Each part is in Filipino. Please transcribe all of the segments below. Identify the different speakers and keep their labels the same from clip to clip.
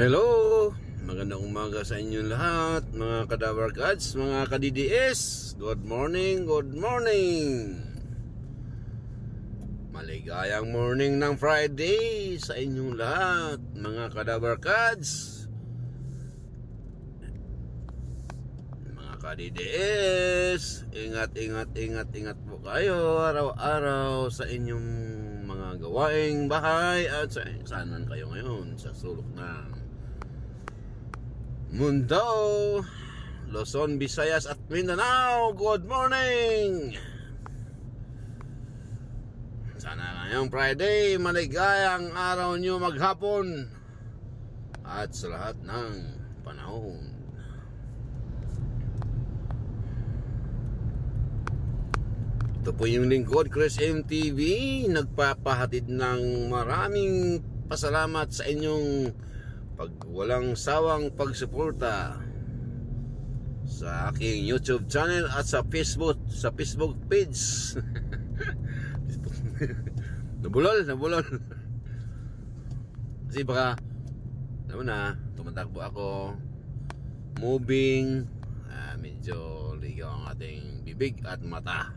Speaker 1: Hello, magandang umaga sa inyong lahat, mga Kadaver Gods, mga ka-DDS. Good morning, good morning. Maligayang morning ng Friday sa inyong lahat, mga Kadaver Gods, mga ka-DDS. Ingat po kayo araw-araw sa inyong mga gawaing bahay at saan man kayo ngayon sa sulok ng mundo, Luzon, Visayas at Mindanao. Good morning. Sana ngayong Friday maligayang araw nyo maghapon at sa lahat ng panahon. Ito po yung lingkod, Chris MTV, nagpapahatid ng maraming pasalamat sa inyong walang sawang pagsuporta sa aking YouTube channel at sa Facebook page. Nabulol. Kasi baka alam mo na, tumatakbo ako, moving, medyo ligaw ang ating bibig at mata.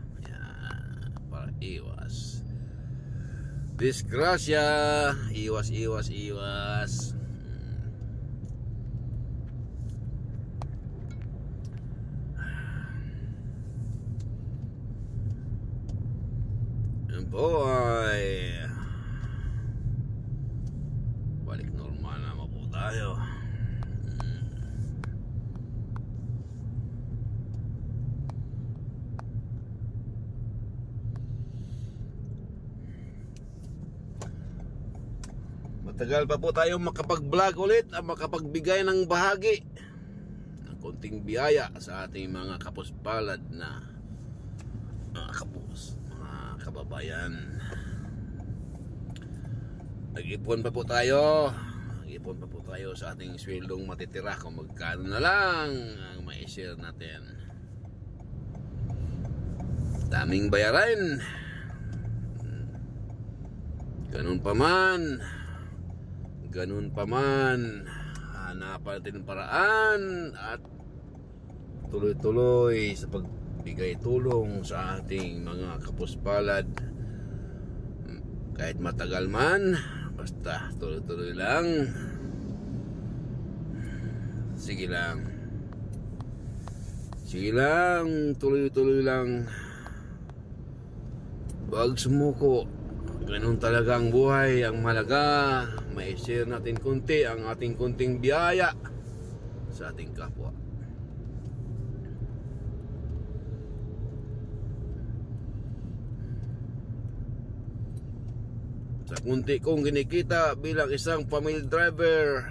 Speaker 1: Para iwas disgrasya, iwas. Boy, balik normal na po tayo. Matagal pa po tayo makapag-vlog ulit at makapagbigay ng bahagi ng konting biyaya sa ating mga kapuspalad na mga kababayan. Nag-ipon pa po tayo sa ating sweldong matitira, kung magkano na lang ang mai-share natin. Daming bayaran, ganun pa man, hanapan natin ng paraan at tuloy-tuloy sa pagbigay tulong sa ating mga kapuspalad. Kahit matagal man, basta tuloy-tuloy lang. Sige lang, tuloy-tuloy lang. Huwag sumuko. Ganun talaga ang buhay. Ang mahalaga, mai-share natin kunti ang ating kunting biyaya sa ating kapwa. Sa kunti kong kinikita bilang isang family driver,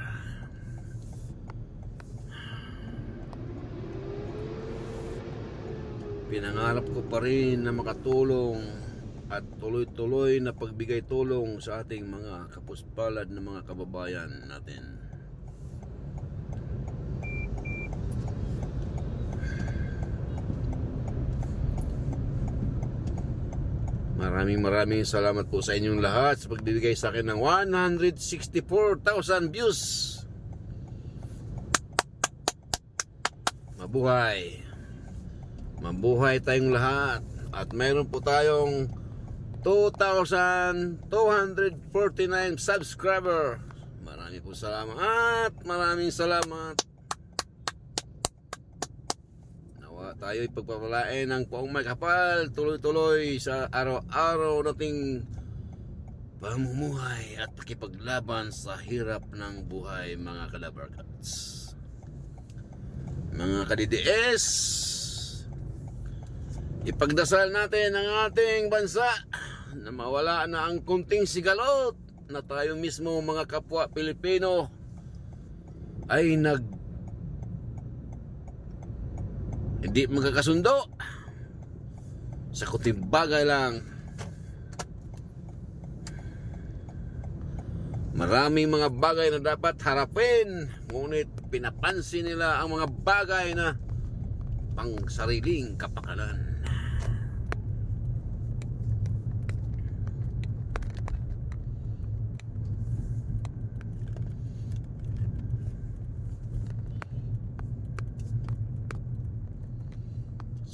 Speaker 1: pinangarap ko pa rin na makatulong at tuloy-tuloy na pagbigay tulong sa ating mga kapuspalad na mga kababayan natin. Maraming salamat po sa inyong lahat sa pagbibigay sa akin ng 164,000 views. Mabuhay tayong lahat. At mayroon po tayong 2,249 subscriber. Maraming salamat. Nawa tayo'y pagpapalain ng poong may kapal, tuloy-tuloy sa araw-araw nating pamumuhay at pakipaglaban sa hirap ng buhay, mga Kadaver Gods. Mga ka-DDS, ipagdasal natin ang ating bansa na mawala na ang kunting sigalot na tayo mismo, mga kapwa Pilipino, ay hindi magkakasundo sa kunting bagay lang. Maraming mga bagay na dapat harapin, ngunit pinapansin nila ang mga bagay na pang sariling kapakanan.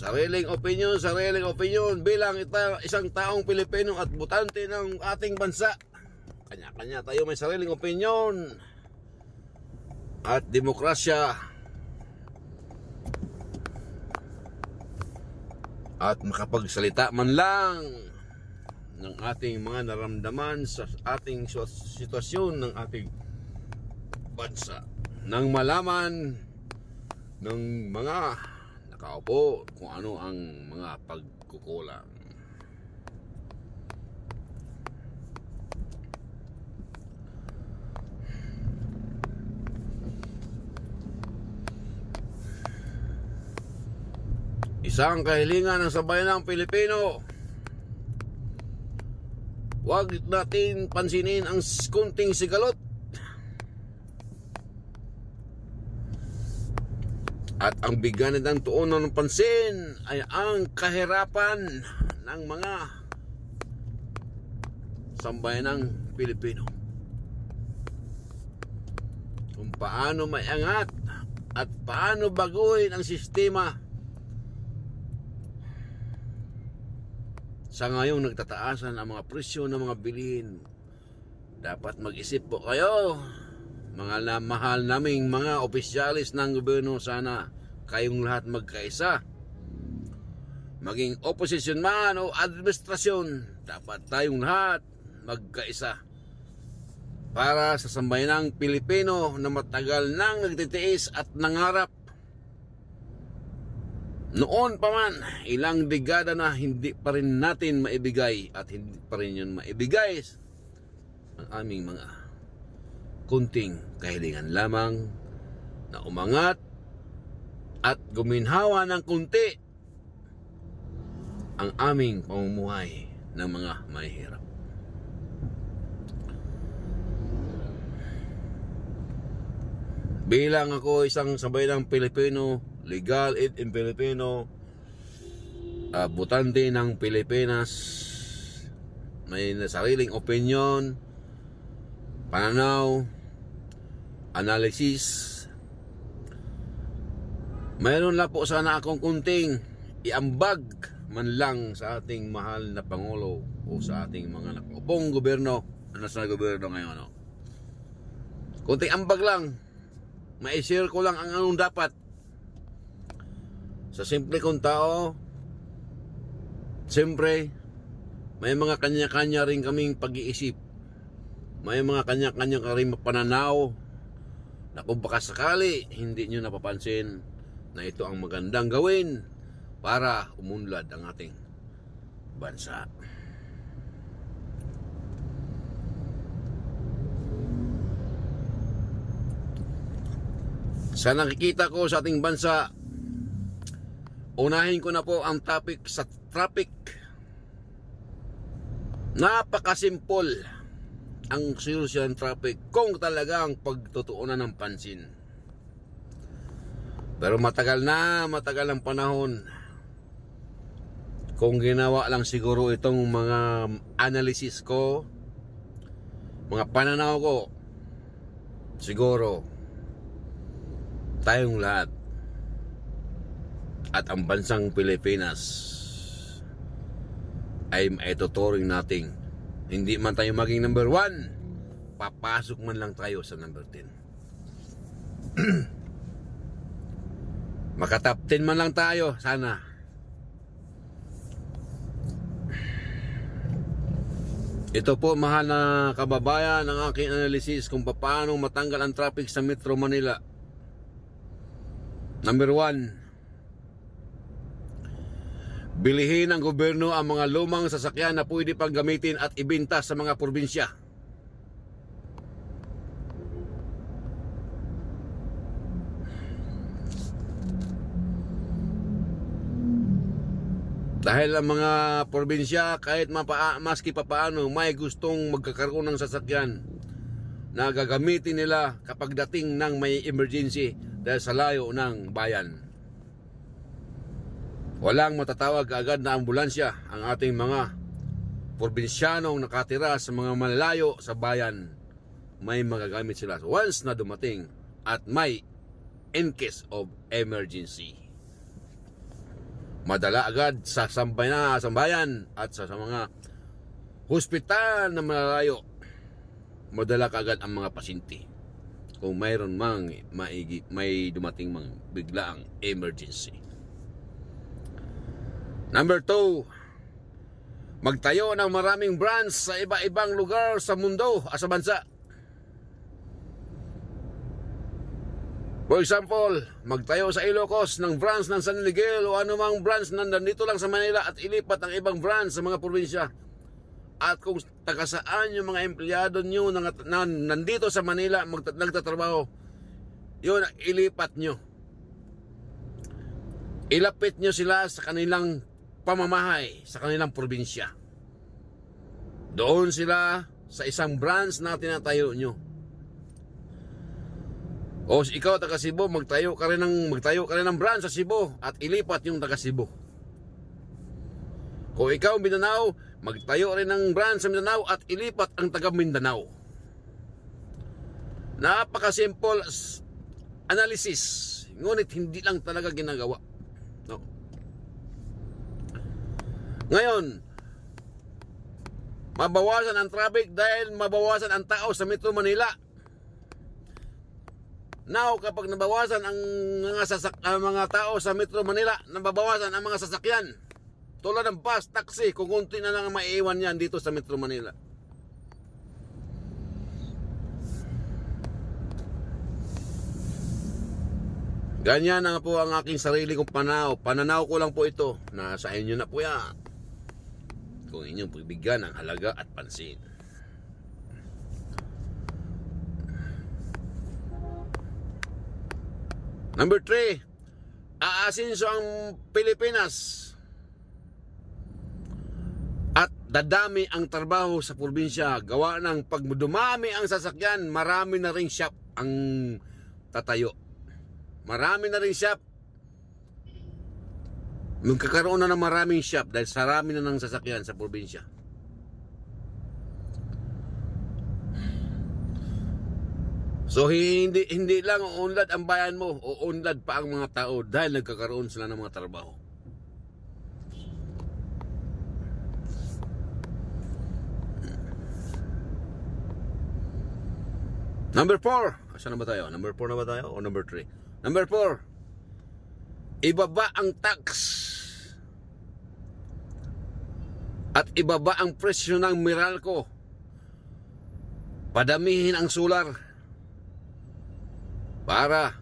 Speaker 1: Sariling opinion bilang isang taong Pilipino at butante ng ating bansa. Kanya-kanya tayo may sariling opinion at demokrasya. At makapagsalita man lang ng ating mga naramdaman sa ating sitwasyon ng ating bansa. Nang malaman ng mga nakaupo kung ano ang mga pagkukulang. Isang kahilingan ng sambayanang Pilipino. Huwag natin pansinin ang kunting sigalot at ang bigyan ng tuunan ng pansin ay ang kahirapan ng mga sambayanang Pilipino. Kung paano maiangat at paano baguhin ang sistema. Sa ngayong nagtataasan ang mga presyo ng mga bilihin, dapat mag-isip po kayo, mga mahal naming mga opisyalis ng gobyerno. Sana kayong lahat magkaisa, maging oposisyon man o administrasyon, dapat tayong lahat magkaisa para sa sambayanang Pilipino na matagal nang nagtitiis at nangarap. Noon pa man, ilang dekada na hindi pa rin natin maibigay at hindi pa rin yun maibigay ang aming mga kunting kahilingan lamang na umangat at guminhawa ng kunti ang aming pamumuhay ng mga mahihirap. Bilang ako isang sambayanang Pilipino, legal in Filipino, butante ng Pilipinas, may sariling opinion, pananaw, analysis. Mayroon lang po sana akong kunting iambag man lang sa ating mahal na Pangulo o sa ating mga nakaupong gobyerno, nasa gobyerno ngayon. No? Kunting ambag lang, ma-share ko lang ang anong dapat. Sa simple kong tao, siyempre, may mga kanya-kanya rin kaming pag-iisip. May mga kanya-kanya rin pananaw na kung baka sakali, hindi nyo napapansin na ito ang magandang gawin para umunlad ang ating bansa. Sa nakikita ko sa ating bansa, unahin ko na po ang topic sa traffic. Napakasimpol ang solusyon ng traffic kung talagang pagtutuunan ng pansin. Pero matagal ang panahon. Kung ginawa lang siguro itong mga analysis ko, mga pananaw ko, siguro tayong lahat at ang bansang Pilipinas ay maituturing nating hindi man tayo maging number 1, papasok man lang tayo sa number 10. Makatop 10 man lang tayo, sana. Ito po, mahal na kababayan, ang aking analysis kung paano matanggal ang traffic sa Metro Manila. Number 1, bilihin ng gobyerno ang mga lumang sasakyan na pwede pang gamitin at ibenta sa mga probinsya. Dahil ang mga probinsya, kahit maski papaano, may gustong magkakaroon ng sasakyan na gagamitin nila kapag dating ng may emergency dahil sa layo ng bayan. Walang matatawag agad na ambulansya ang ating mga probinsyanong nakatira sa mga malayo sa bayan. May magagamit sila once na dumating at may in case of emergency. madala agad sa sambayan at sa mga hospital na malalayo. Madala kaagad ang mga pasyente kung mayroon mang may dumating mang biglaang emergency. Number 2, magtayo ng maraming branch sa iba-ibang lugar sa mundo, sa bansa. For example, magtayo sa Ilocos ng branch ng San Miguel o anumang branch na nandito lang sa Manila at ilipat ang ibang branch sa mga probinsya. At kung taga saan yung mga empleyado nyo na nandito sa Manila nagtatrabaho, yun, ilipat nyo. Ilapit nyo sila sa kanilang pamamahay, sa kanilang probinsya. Doon sila sa isang branch na tinatayo nyo. O ikaw taga Cebu, magtayo ka rin ng branch sa Cebu at ilipat yung taga Cebu. Kung ikaw Mindanao, magtayo rin ng branch sa Mindanao at ilipat ang taga Mindanao. Napaka-simple analysis, ngunit hindi lang talaga ginagawa. No. Ngayon, mabawasan ang traffic dahil mabawasan ang tao sa Metro Manila. Now, kapag nabawasan ang mga tao sa Metro Manila, nababawasan ang mga sasakyan. Tulad ng bus, taxi, kung kunti na lang ang maiiwan yan dito sa Metro Manila. Ganyan na po ang aking sarili kong pananaw. Pananaw ko lang po ito. Nasa inyo na po yan. Kung inyong pagbigyan ng halaga at pansin. Number 3, aasinso ang Pilipinas at dadami ang trabaho sa probinsya. Gawa ng pagdumami ang sasakyan, marami na ring shop ang tatayo. Marami na ring shop. Magkakaroon na ng maraming shop dahil sarami na ng sasakyan sa probinsya. So hindi lang uunlad ang bayan mo, uunlad pa ang mga tao dahil nagkakaroon sila ng mga trabaho. Number 4. Saan na ba tayo? Number 4 na ba tayo o number 3? Number 4. Ibaba ang tax at ibaba ang presyo ng Meralco. Padamihin ang solar para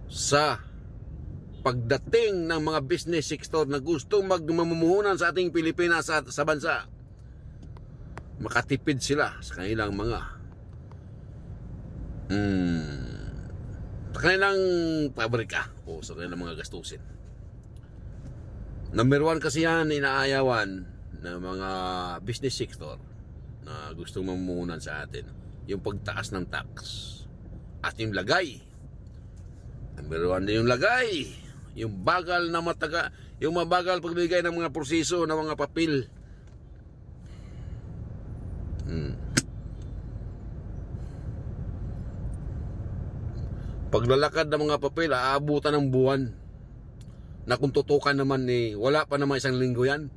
Speaker 1: sa pagdating ng mga business sector na gustong magmamumuhunan sa ating Pilipinas at sa bansa. Makatipid sila sa kanilang mga sa kanilang pabrika o sa kanilang mga gastusin. Number 1 kasi yan, inaayawan ng mga business sector na gustong mamumuhunan sa atin, yung pagtaas ng tax at yung lagay. Number 1 din yung lagay, yung bagal na yung mabagal pagbigay ng mga proseso ng mga papel. Paglalakad ng mga papel, aabutan ng buwan. Na kung tutukan naman wala pa naman isang linggo yan.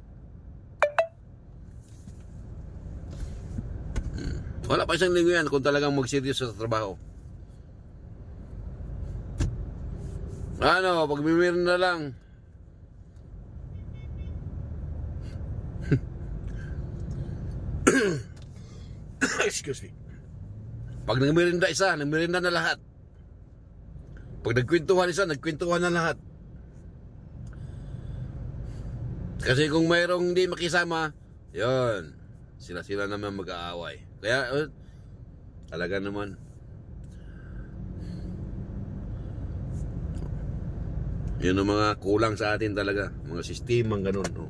Speaker 1: Wala pa isang linggo yan kung talagang mag-serious sa trabaho. Ano, pag mimirin na lang. Excuse me. Pag nagmirinda isa, nagmirinda na lahat. Pag nagkwentuhan isa, nagkwentuhan na lahat. Kasi kung mayroong hindi makisama, yun, sila naman mag-aaway. Kaya, talaga naman, yun ang mga kulang sa atin talaga. Mga sistemang ganun. No?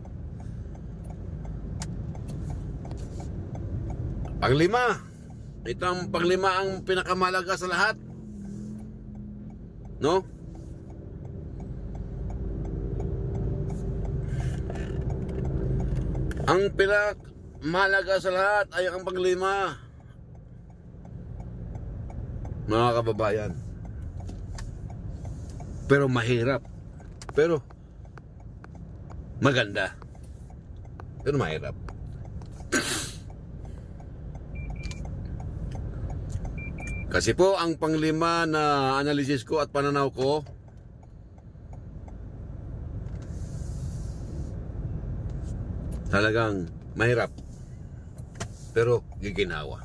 Speaker 1: Panglima. Ito ang panglima ang pinakamalaga sa lahat. No? Ang pinakamalaga sa lahat ay ang panglima. Mga kababayan. Pero mahirap. Pero maganda. Pero mahirap. Kasi po, ang panglima na analysis ko at pananaw ko, talagang mahirap, pero giginawa.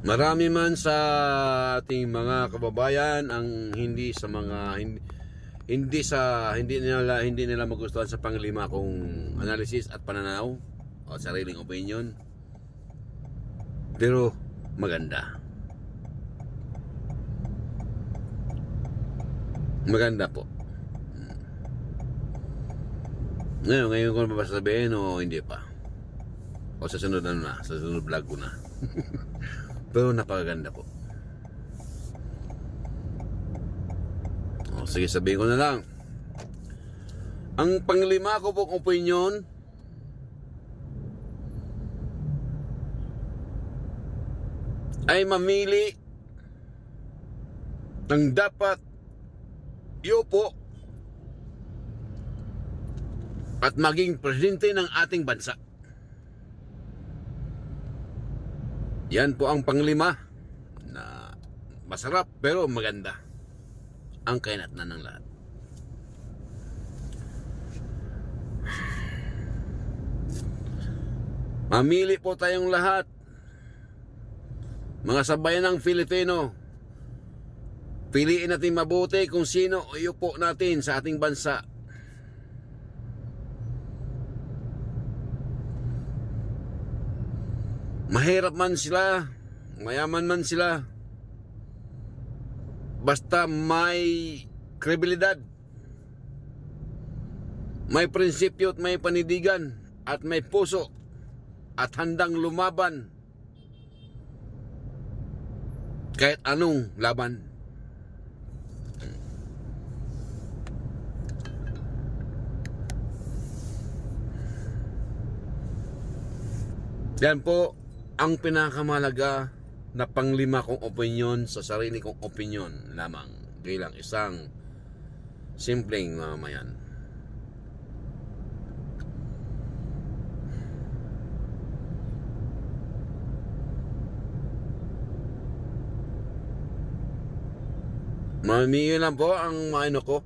Speaker 1: Marami man sa ating mga kababayan ang hindi nila magustuhan sa panglima kong analysis at pananaw o sariling opinion. Pero maganda. Maganda po. Ngayon ko na ba sabihin o hindi pa? O sa sunod na, sa sunod vlog ko na. Pero napakaganda po. O, sige, sabihin ko na lang. Ang panglima ko pong opinion, ay mamili ng dapat iupo at maging presidente ng ating bansa. Yan po ang panglima na masarap pero maganda ang kainatnan ng lahat. Mamili po tayong lahat, mga sabayan ng Filipino. Piliin natin mabuti kung sino iupo natin sa ating bansa. Mahirap man sila, mayaman man sila, basta may kredibilidad, may prinsipyo at may panindigan at may puso at handang lumaban kahit anong laban. Yan po ang pinakamahalaga na panglima kong opinion sa sarili kong opinion lamang bilang isang simpleng mamamayan. Mamimili lang po ang ko.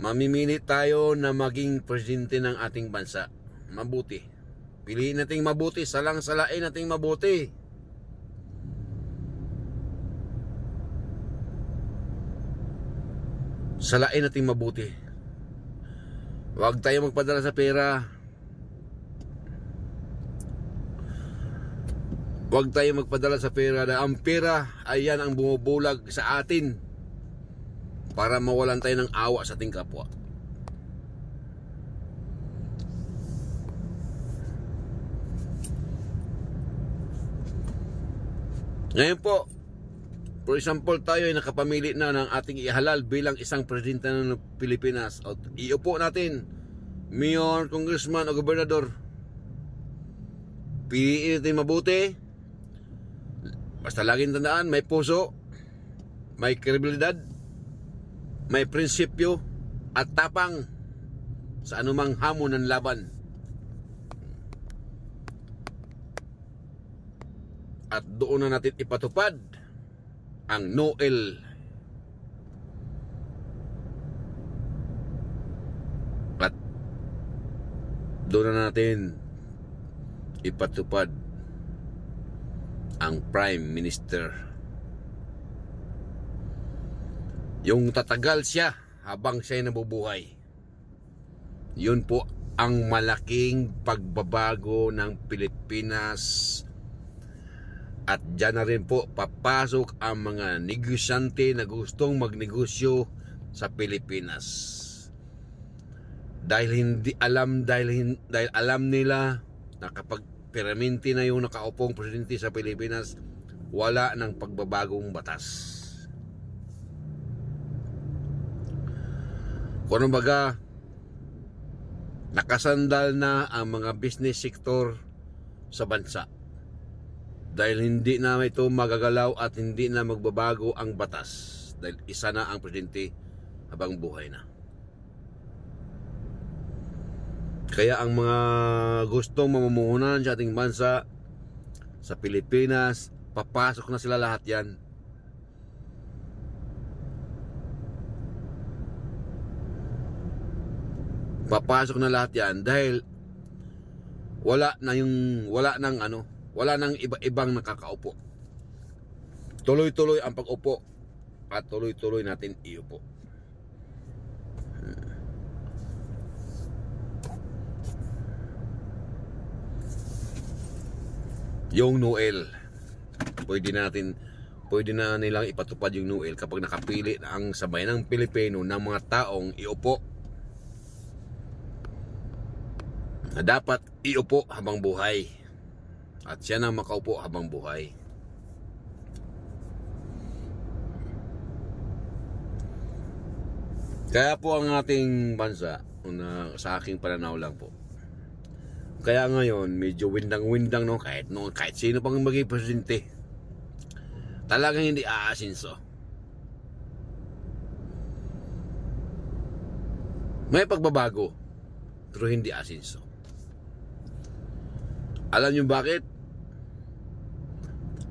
Speaker 1: Mamimili tayo na maging presidente ng ating bansa. Mabuti. Piliin nating mabuti, salang-salain nating mabuti. Salain nating mabuti. Huwag tayo magpadala sa pera. Huwag tayo magpadala sa pera. Ang pera ay yan ang bumubulag sa atin para mawalan tayo ng awa sa ating kapwa. Ngayon po, for example, tayo ay nakapamili na ng ating ihalal bilang isang presidente ng Pilipinas. O, iupo natin, mayor, congressman o gobernador. Piliin natin mabuti. Basta laging tandaan, may puso, may kredibilidad, may prinsipyo at tapang sa anumang hamon ng laban. At doon na natin ipatupad ang Noel. At doon na natin ipatupad ang Prime Minister. Yung tatagal siya habang siya'y nabubuhay. Yun po ang malaking pagbabago ng Pilipinas. At dyan na rin po papasok ang mga negosyante na gustong magnegosyo sa Pilipinas. Dahil alam nila na kapag permanente na yung nakaupong presidente sa Pilipinas, wala ng pagbabagong batas. Kung baga, nakasandal na ang mga business sector sa bansa. Dahil hindi na ito magagalaw at hindi na magbabago ang batas. Dahil isa na ang presidente habang buhay na. Kaya ang mga gustong mamumuhunan sa ating bansa, sa Pilipinas, papasok na sila lahat yan. Papasok na lahat yan dahil wala nang iba-ibang nakakaupo. Tuloy-tuloy ang pag-upo at tuloy-tuloy natin iupo. Yung Noel, pwede na nilang ipatupad yung Noel kapag nakapili na ang sambayanang Pilipino ng mga taong iupo na dapat iupo habang buhay, at siya na makaupo habang buhay. Kaya po ang ating bansa, sa aking pananaw lang po, kaya ngayon medyo windang-windang, no, kahit sino pang maging presidente, talagang hindi aasinso. May pagbabago pero hindi asinso. Alam niyo bakit?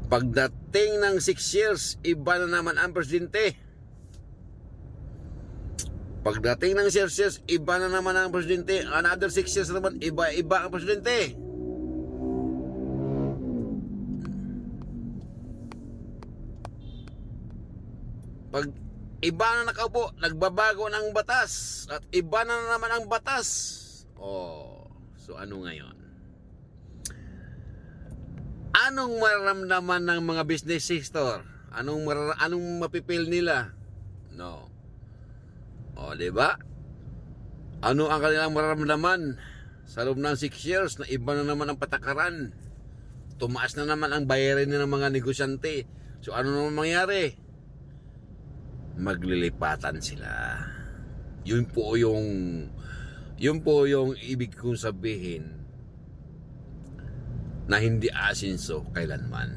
Speaker 1: Pagdating ng 6 years, iba na naman ang presidente. Pagdating ng 6 years, iba na naman ang presidente. Another 6 years naman, iba ang presidente. Pag iba na nakaupo, nagbabago ng batas. At iba na naman ang batas. Oh, so ano ngayon? Anong mararamdaman ng mga business sector? Anong mapipil nila? No. O, diba? Ano ang kanilang mararamdaman sa loob ng 6 years na iba na naman ang patakaran? Tumaas na naman ang bayarin ng mga negosyante. So, ano naman mangyari? Maglilipatan sila. Yun po yung ibig kong sabihin na hindi asinso kailanman.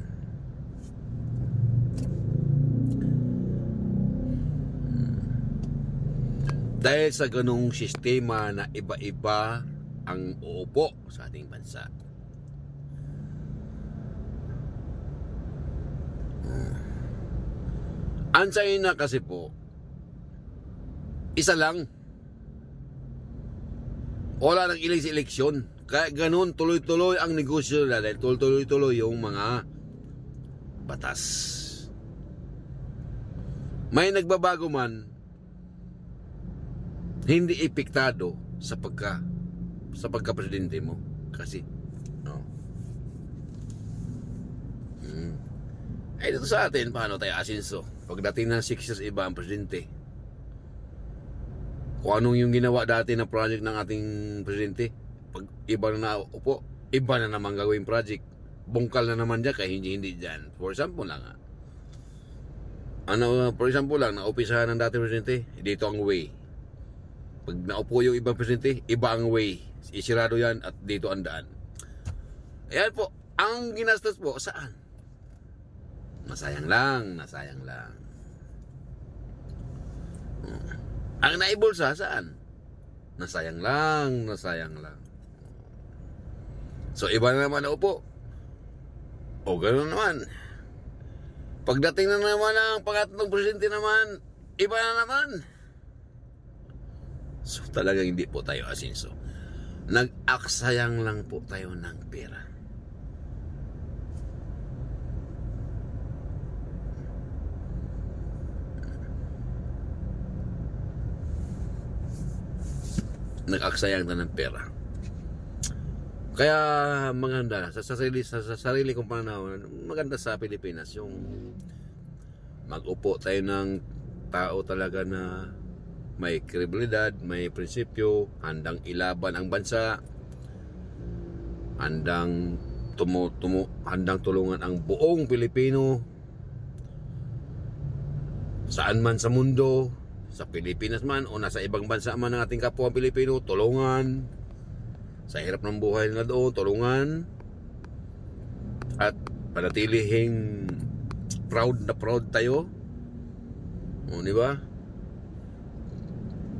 Speaker 1: Dahil sa ganung sistema na iba-iba ang uupo sa ating bansa. Ang China kasi po, isa lang. Wala nang eleksyon. Kaya ganun, tuloy-tuloy ang negosyo nila dahil tuloy-tuloy yung mga batas. May nagbabago man, hindi epektado sa pagka-presidente mo. Kasi, no. Eh, dito sa atin, paano tayo asinso? Pagdating ng 6 years, iba ang presidente. Kung anong yung ginawa dati na project ng ating presidente, pag iba na upo, iba na naman gagawin project. Bungkal na naman dyan, kaya hindi dyan. For example lang, for example lang, naupisahan ng dati presidente, dito ang way. Pag naupo yung ibang presidente, iba ang way. Isirado yan at dito ang daan. Ayan po, ang ginastos po, saan? Nasayang lang. Ang naibulsa, saan? Nasayang lang. So, iba na naman na upo. O, gano'n naman. Pagdating na naman ang pangatlong presidente naman, iba na naman. So, talagang hindi po tayo asinso. Nag-aksayang lang po tayo ng pera. Nag-aksayang na ng pera. Kaya maganda sa sarili kong pananaw, maganda sa Pilipinas yung mag-upo tayo ng tao talaga na may kredibilidad, may prinsipyo, handang ilaban ang bansa, handang tulungan ang buong Pilipino saan man sa mundo, sa Pilipinas man o nasa ibang bansa man ng ating kapwa Pilipino, tulungan sa hirap ng buhay na doon, tulungan at panatilihing proud tayo. O, di ba?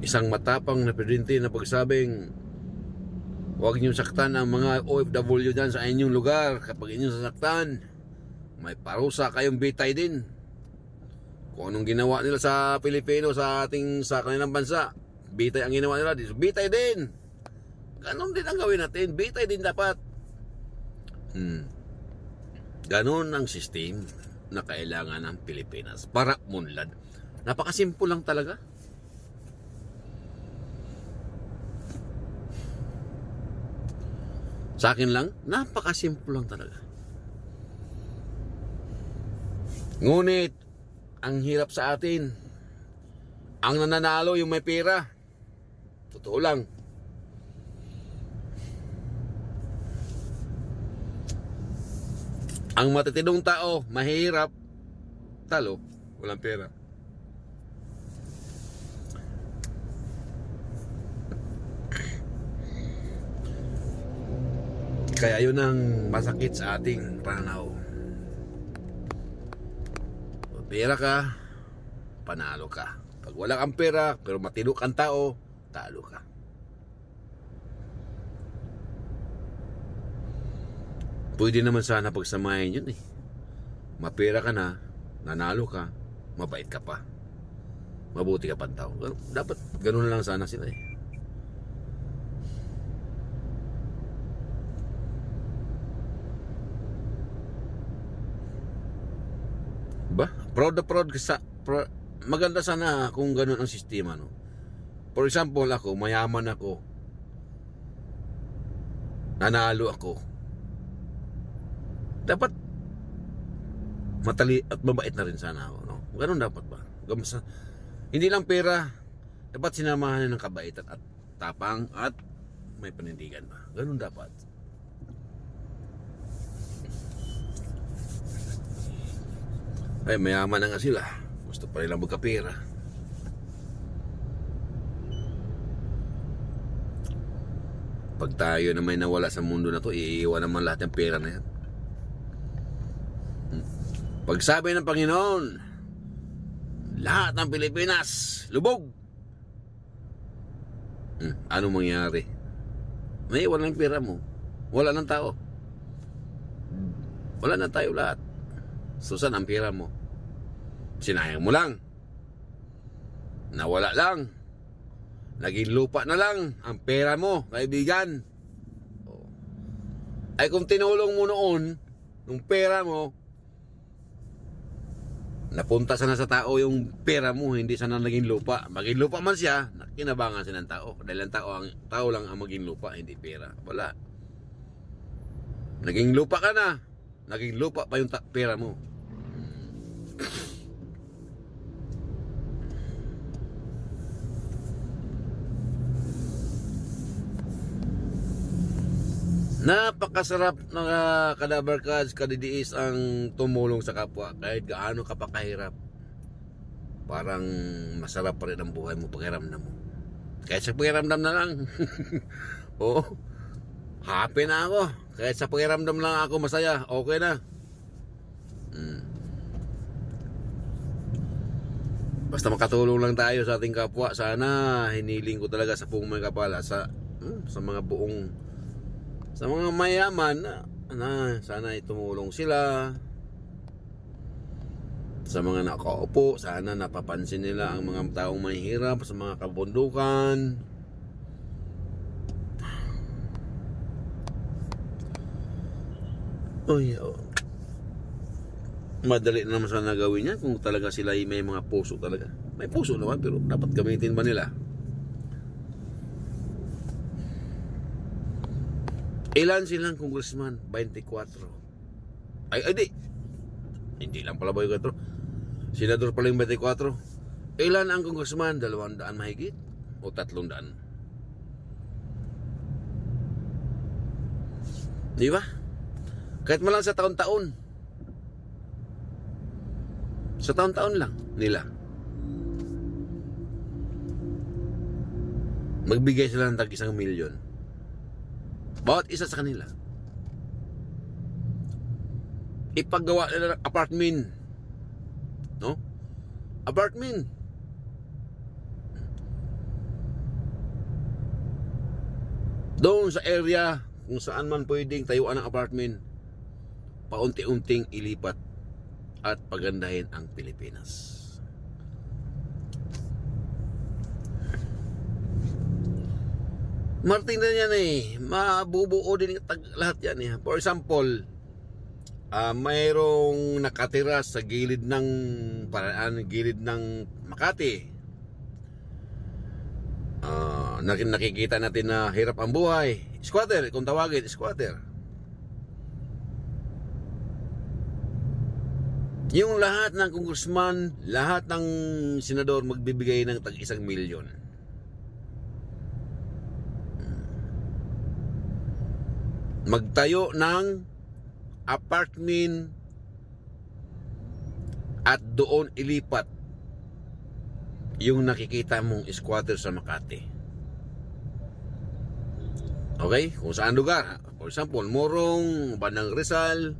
Speaker 1: Isang matapang na presidente na pagsabing Huwag niyong saktan ang mga OFW dyan sa inyong lugar. Kapag inyong sasaktan, may parusa kayong bitay din. Kung anong ginawa nila sa Pilipino, sa kanilang bansa, bitay ang ginawa nila, bitay din. Ganon din ang gawin natin, bitay din dapat. Ganon ang system na kailangan ng Pilipinas para munlad. Napakasimple lang talaga. Sa akin lang, napakasimple lang talaga. Ngunit, ang hirap sa atin, ang nananalo yung may pera. Totoo lang. Ang matitinong tao, mahirap, talo, walang pera. Kaya yun ang masakit sa ating pananaw. Pag pera ka, panalo ka. Pag wala kang pera, pero matino kang tao, talo ka. Pwede naman sana pagsamahin yun eh. Mapera ka na, nanalo ka, mabait ka pa, mabuti ka pang tao. Dapat ganun lang sana sila eh. Ba? Proud na proud ka sa... maganda sana kung ganun ang sistema, no? For example, ako, mayaman ako, nanalo ako, dapat matali at mabait na rin sana ako, no? Ganun dapat ba? Hindi lang pera, dapat sinamahan ng kabaitan at tapang at may panindigan ba? Ganun dapat. Ay, mayaman na nga sila. Gusto pa nilang magkapera. Pag tayo na may nawala sa mundo na to, iiwan naman lahat ng pera na yan. Pag sabi ng Panginoon, lahat ng Pilipinas lubog, ano mangyari? May wala ng pera mo, wala ng tao, wala na tayo lahat. So saan ang pera mo? Sinayang mo lang, nawala lang, naging lupa na lang ang pera mo, kaibigan. Ay kung tinulong mo noon yung pera mo, napunta sana sa tao yung pera mo, hindi sana naging lupa. Maging lupa man siya, kinabangan siya ng tao. Dahil ang tao lang ang maging lupa, hindi pera. Wala. Naging lupa ka na, naging lupa pa yung pera mo. Napakasarap ng Kadaver Cards, kadidiis ang tumulong sa kapwa kahit gaano ka pa kahirap. Parang masarap pa rin ang buhay mo, pakiramdam mo. Kahit sa pakiramdam na lang. Oo, happy na ako. Kahit sa pakiramdam lang ako masaya, okay na. Basta makatulong lang tayo sa ating kapwa. Sana hiniling ko talaga sa buong may kapala, sa mga buong, sa mga mayaman na sana itumulong sila. Sa mga nakaupo, sana napapansin nila ang mga taong mahihirap sa mga kabundukan. Madali na naman sana gawin yan kung talaga sila may mga puso talaga. May puso naman, pero dapat gamitin ba nila? Ilan silang congressman? 24. Ay di. Hindi lang pala 24. Senador pala yung 24. Ilan ang congressman? 200 mahigit? O 300? Di ba? Kahit mo lang sa taon-taon. Sa taon-taon lang nila. Magbigay sila ng tag 1 milyon. Bawat isa sa kanila. Ipagawa nila ng apartment. No? Apartment. doon sa area kung saan man pwedeng tayuan ng apartment, paunti-unting ilipat at pagandahin ang Pilipinas. Martin na yan mabubuo din lahat yan For example, mayroong nakatira sa gilid ng Makati. Nakikita natin na hirap ang buhay. Squatter, kung tawagin, squatter. Yung lahat ng congressman, lahat ng senador magbibigay ng tag 1 milyon. Magtayo ng apartment at doon ilipat yung nakikita mong squatter sa Makati. Okay? Kung saan lugar. For example, Morong, Bandang Rizal,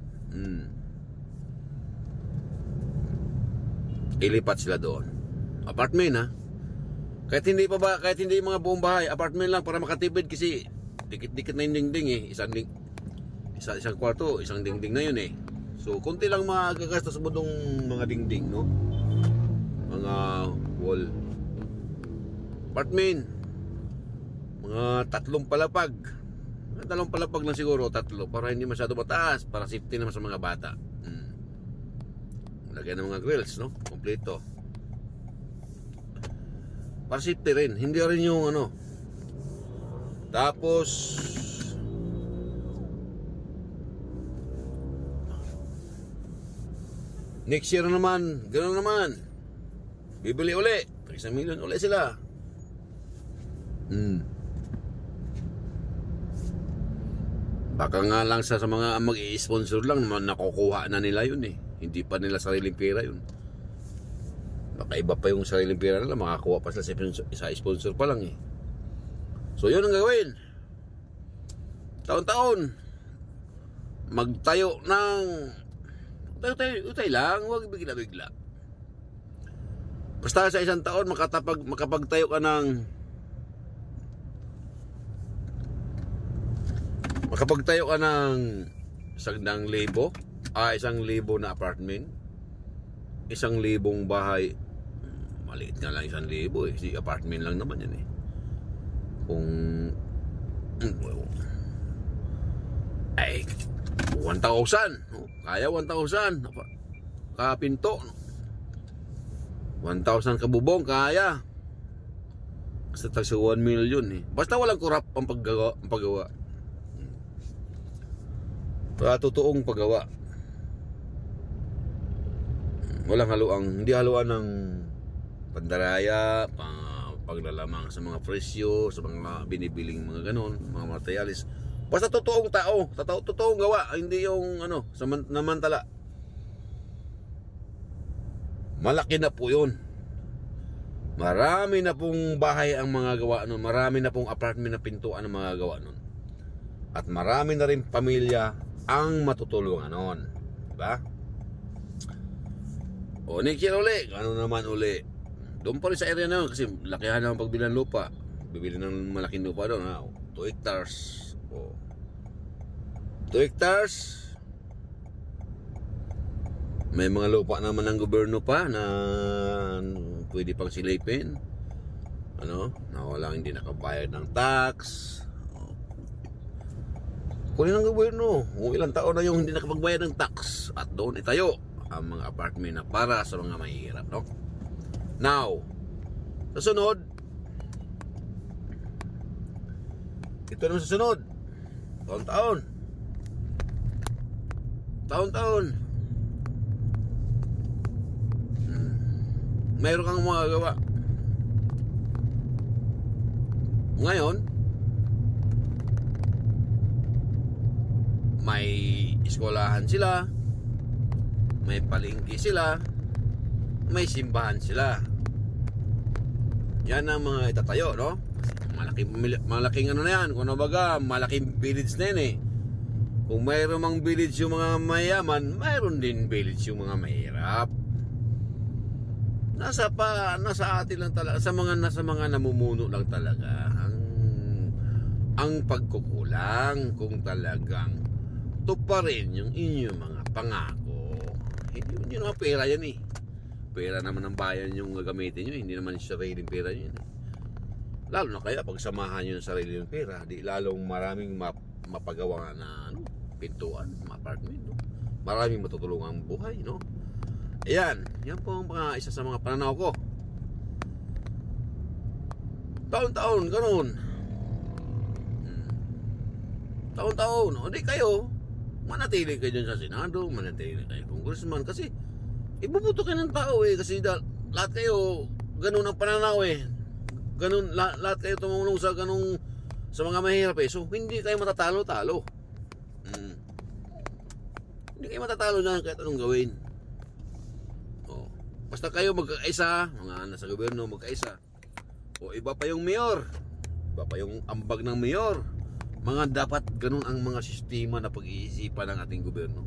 Speaker 1: ilipat sila doon. Apartment Kahit hindi mga buong bahay, apartment lang para makatipid kasi dikit-dikit na yung dingding isang kwarto, isang dingding na yun So, konti lang magagastos mo dong mga dingding, no? Mga wall. Apartment. Mga 3 palapag. 3 palapag lang siguro, 3. Para hindi masyado mataas. Para safety naman sa mga bata. Lagyan ng mga grills, no? Kompleto. Para safety rin. Hindi rin yung Tapos next year naman, gano'n naman. Bibili uli. 1 million uli sila. Baka nga lang sa mga mag-i-sponsor lang, nakukuha na nila yun Hindi pa nila sariling pera yun. Baka iba pa yung sariling pera nila, makakuha pa sila sa sponsor pa lang So yun ang gawin. Taon-taon magtayo ng Utay lang, huwag bigla-bigla. Basta sa isang taon makapagtayo ka ng 1,000 na apartment, 1,000 bahay. Maliit nga lang 1,000 si apartment lang naman yan Kung 1,000 kaya 1,000 kapinto, 1,000 kabubong kaya. Basta tag sa 1 million Basta walang kurap ang paggawa. Para totoong paggawa. Walang hindi haluan ng pandaraya, paglalamang sa mga presyo, sa mga binibiling mga ganon, mga materialis. Basta totoong tao, totoong gawa, hindi yung samantala. Malaki na po yun. Marami na pong bahay ang mga gawa nun. Marami na pong apartment na pintuan ang mga gawa nun. At marami na rin pamilya ang matutulungan nun. Diba? O next year uli, ano naman uli. Doon pa rin sa area na yun kasi lakihan naman pagbili ng lupa. Bibili ng malaking lupa doon 2 hectares. 2 hectares. May mga lupa naman ng gobyerno pa na pwede pang silipin. Na walang hindi nakabayad ng tax. Kunin ng gobyerno. Kung ilang taon na yung hindi nakapagbayad ng tax at doon itayo ang mga apartment na para sa mga mahihirap, no? Now, sa sunod, ito naman sa sunod, taon-taon mayroon kang mga gawa. Ngayon may eskwelahan sila, may palengke sila, may simbahan sila. Yan ang mga itatayo, no? Malaking na yan. Kung nabaga, malaking village na yan Kung mayroon mang village yung mga mayaman, mayroon din village yung mga mahirap. Nasa atin lang talaga, nasa mga namumuno lang talaga ang ang pagkukulang kung talagang tuparin yung inyong mga pangako. Hindi naman pera yan eh. Pera naman ng bayan yung gagamitin nyo, hindi naman sariling pera yun eh. Lalo na kaya pagsamahan nyo yung sariling pera, di lalong maraming mapagawa na pintuan, apartment, no? Maraming matutulungan ang buhay, no? Ayan, yan po ang isa sa mga pananaw ko. Taon-taon, ganun. Taon-taon, o di kayo, manatili kayo dyan sa Senado, manatili kayo Congressman, kasi ibubuto kayo ng tao eh, kasi lahat kayo, ganun ang pananaw eh. Ganun, lahat kayo tumulong sa ganung, sa mga mahirap eh. So, hindi kayo matatalo-talo. Hindi kayo matatalo na kahit anong gawin. O, basta kayo magkaisa, mga nasa gobyerno magkaisa. O iba pa yung mayor, iba pa yung ambag ng mayor. Mga dapat ganun ang mga sistema na pag-iisipan ng ating gobyerno.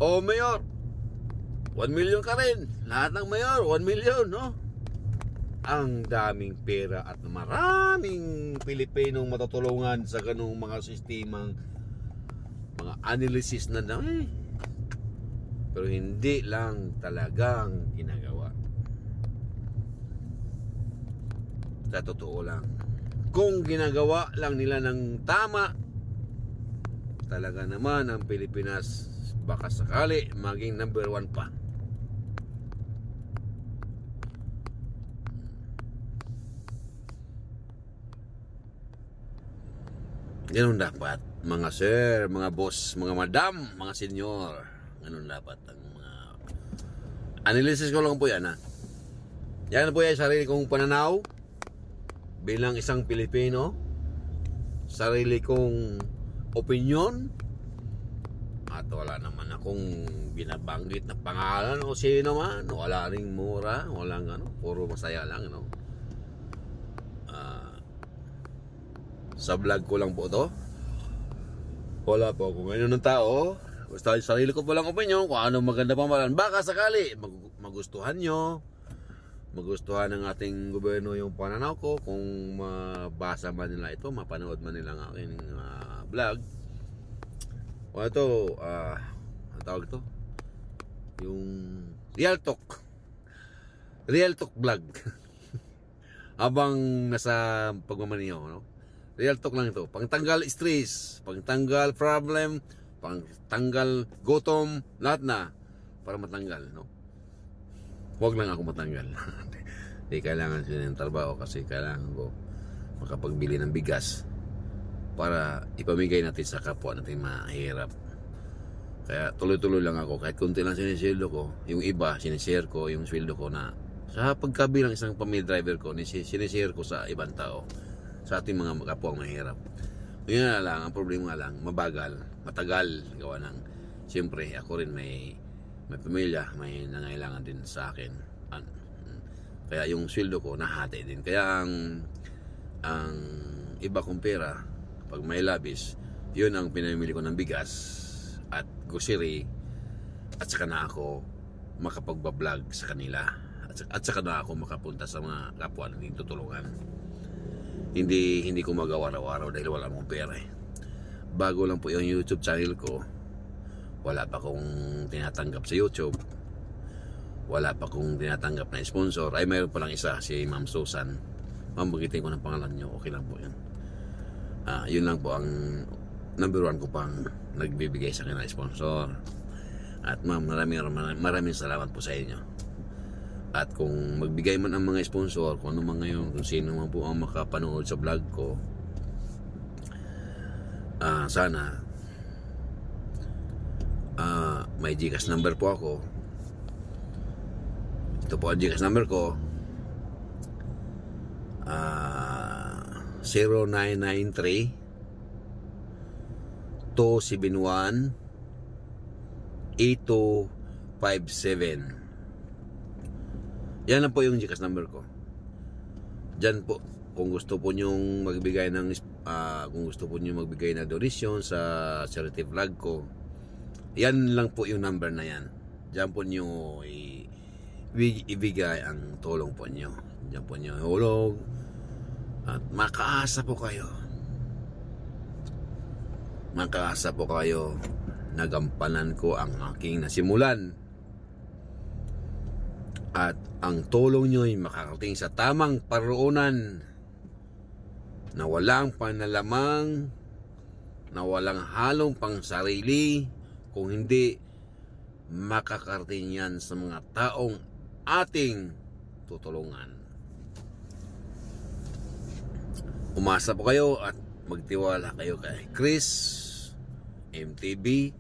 Speaker 1: O mayor, 1 million ka rin. Lahat ng mayor, 1 million, no? Ang daming pera at maraming Pilipinong matutulungan sa ganung mga sistemang mga analysis na pero hindi lang talagang ginagawa. Sa totoo lang, kung ginagawa lang nila ng tama, talaga naman ang Pilipinas baka sakali maging number 1 pa. Ganun dapat, mga sir, mga boss, mga madam, mga senyor. Ganun dapat ang mga analysis ko lang po yan ha. Yan po yan sarili kong pananaw bilang isang Pilipino, sarili kong opinion, at wala naman akong binabanggit na pangalan o sino man. Wala ring mura, walang puro masaya lang, sa vlog ko lang po to. Wala po akong ganyan ng tao. Basta sarili ko po lang opinion kung ano maganda pamalan. Baka sakali magustuhan nyo, magustuhan ng ating gobyerno yung pananaw ko. Kung mabasa man nila ito, mapanood man nila ang aking vlog. O ito, ang tawag ito, yung Real Talk vlog. Habang nasa pagmamaniho, no? Real talk lang ito. Pangtanggal stress, pangtanggal problem, pangtanggal gutom, lahat na para matanggal, no? Huwag lang ako matanggal. Hindi kailangan sila ng trabaho kasi kailangan ko makapagbili ng bigas para ipamigay natin sa kapwa natin mahirap. Kaya tuloy-tuloy lang ako. Kahit kunti lang sinisweldo ko, yung iba sinishare ko yung sweldo ko na sa pagkabilang isang pamilya driver ko, sinishare ko sa ibang tao, sa ating mga kapwa mahirap. Yun na lang, ang problema lang, matagal gawa ng, siyempre ako rin may pamilya, may nangailangan din sa akin. Kaya yung sweldo ko nahati din. Kaya ang iba kong pera, pag may labis, yun ang pinamili ko ng bigas at grocery, at saka na ako makapagbablog sa kanila, at saka na ako makapunta sa mga kapwa na tutulungan. Hindi ko magawa araw-araw dahil wala akong pera eh. Bago lang po yung YouTube channel ko, wala pa akong tinatanggap sa YouTube, wala pa akong tinatanggap na sponsor. Ay mayroon pa lang isa, si Ma'am Susan. Ma'am, bagitin ko ng pangalan nyo, okay lang po yan. Yun lang po ang number 1 ko pang nagbibigay sa akin na sponsor. At ma'am, maraming salamat po sa inyo. At kung magbigay man ang mga sponsor, kung ano man ngayon, kung sino man po ang makapanood sa vlog ko, sana may GCash number po ako. Ito po ang GCash number ko, 0993 271 8257. Yan lang po yung GCash number ko. Diyan po, kung gusto po nyong magbigay ng na donation sa charity vlog ko, yan lang po yung number na yan. Diyan po nyo ibigay ang tulong po nyo. Diyan po nyo ihulog. At makaasa po kayo. Makaasa po kayo na gampanan ko ang aking nasimulan. At ang tulong nyo'y makarating sa tamang paroonan na walang panalamang, na walang halong pangsarili, kung hindi makakarating yan sa mga taong ating tutulungan. Umasa po kayo at magtiwala kayo kay Chris MTV.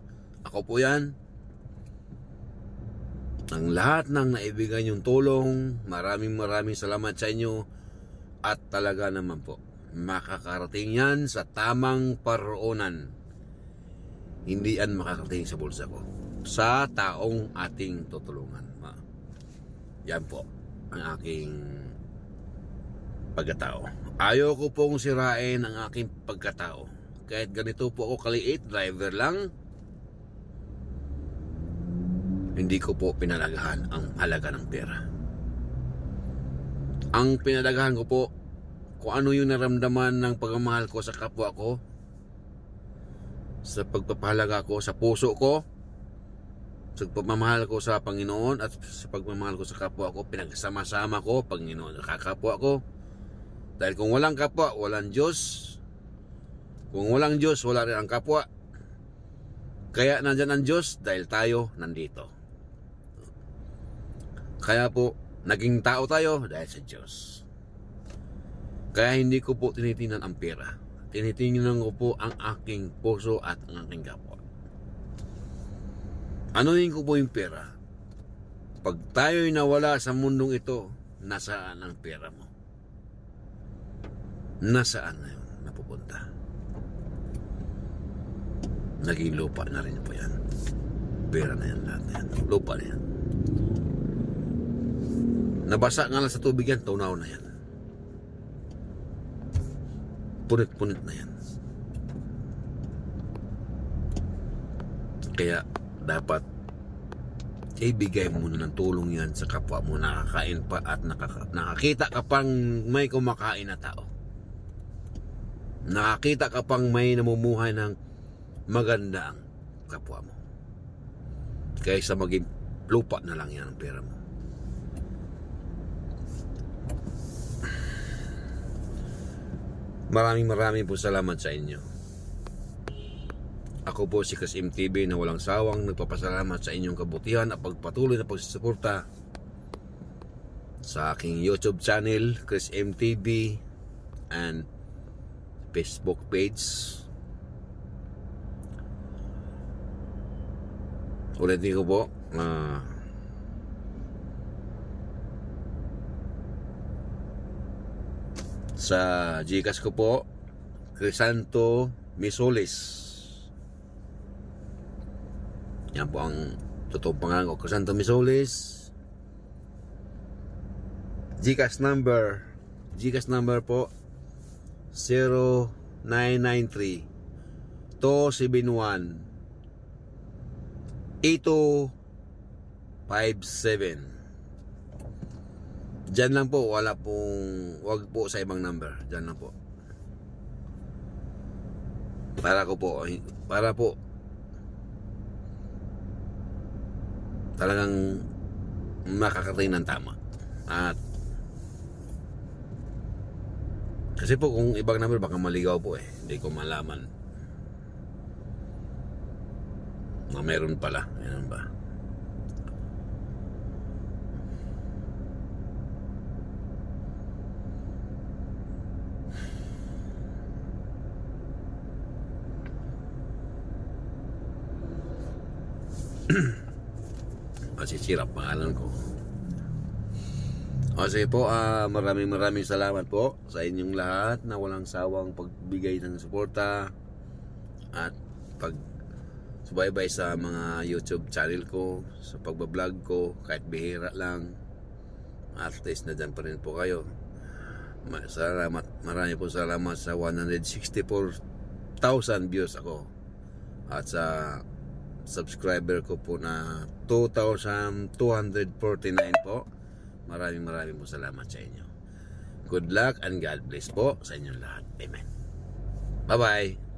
Speaker 1: Ako po yan. Ang lahat ng naibigay niyong tulong, maraming salamat sa inyo. At talaga naman po, makakarating yan sa tamang paroonan. Hindi yan makakarating sa bulsa ko, sa taong ating tutulungan. Yan po ang aking pagkatao. Ayaw ko pong sirain ang aking pagkatao. Kahit ganito po ako kaliit, driver lang, hindi ko po pinalagahan ang halaga ng pera. Ang pinalagahan ko po kung ano yung naramdaman ng pagmamahal ko sa kapwa ko, sa pagpapahalaga ko sa puso ko, sa pagmamahal ko sa Panginoon at sa pagmamahal ko sa kapwa ko. Pinagsama-sama ko Panginoon at kapwa ko. Dahil kung walang kapwa, walang Diyos. Kung walang Diyos, wala rin ang kapwa. Kaya nandyan ang Diyos dahil tayo nandito. Kaya po, naging tao tayo dahil sa Diyos. Kaya hindi ko po tinitingnan ang pera. Tinitingnan ko po ang aking puso at ang aking kapwa. Anuhin ko po yung pera. Pag tayo'y nawala sa mundong ito, nasaan ang pera mo? Nasaan na yun napupunta? Naging lupa na rin po yan. Pera na yan, lahat na yan. Lupa na yan. Nabasa nga lang sa tubig yan, tunaw na yan. Punit-punit na yan. Kaya dapat ibigay mo muna ng tulong yan sa kapwa mo. Nakakain pa at nakakita ka pang may kumakain na tao. Nakakita ka pang may namumuhay ng maganda ang kapwa mo. Kaysa maging lupa na lang yan ang pera mo. Maraming po salamat sa inyo. Ako po si Chris MTV na walang sawang nagpapasalamat sa inyong kabutihan at pagpatuloy na pagsusuporta sa aking YouTube channel, Chris MTV, and Facebook page. Ulitin ko po, sa Gcash ko po, Crisanto Misoles. Yan po ang totoong pangalan ko, Crisanto Misoles. Gcash number po 0993 271 8257. Diyan lang po, wag po sa ibang number. Diyan lang po. Para po talagang makakarating ng tama. At kasi po kung ibang number baka maligaw po hindi ko malaman na meron pala. Yan ba? Kasi sirap pangalan ko. Kasi po, maraming salamat po sa inyong lahat na walang sawang pagbigay ng suporta at pagsubaybay sa mga YouTube channel ko, sa pagbablog ko, kahit bihira lang. At least na dyan pa rin po kayo. Marami po salamat sa 164,000 views ako. At sa subscriber ko po na 2,249 po. Maraming po salamat sa inyo. Good luck and God bless po sa inyong lahat. Amen. Bye-bye.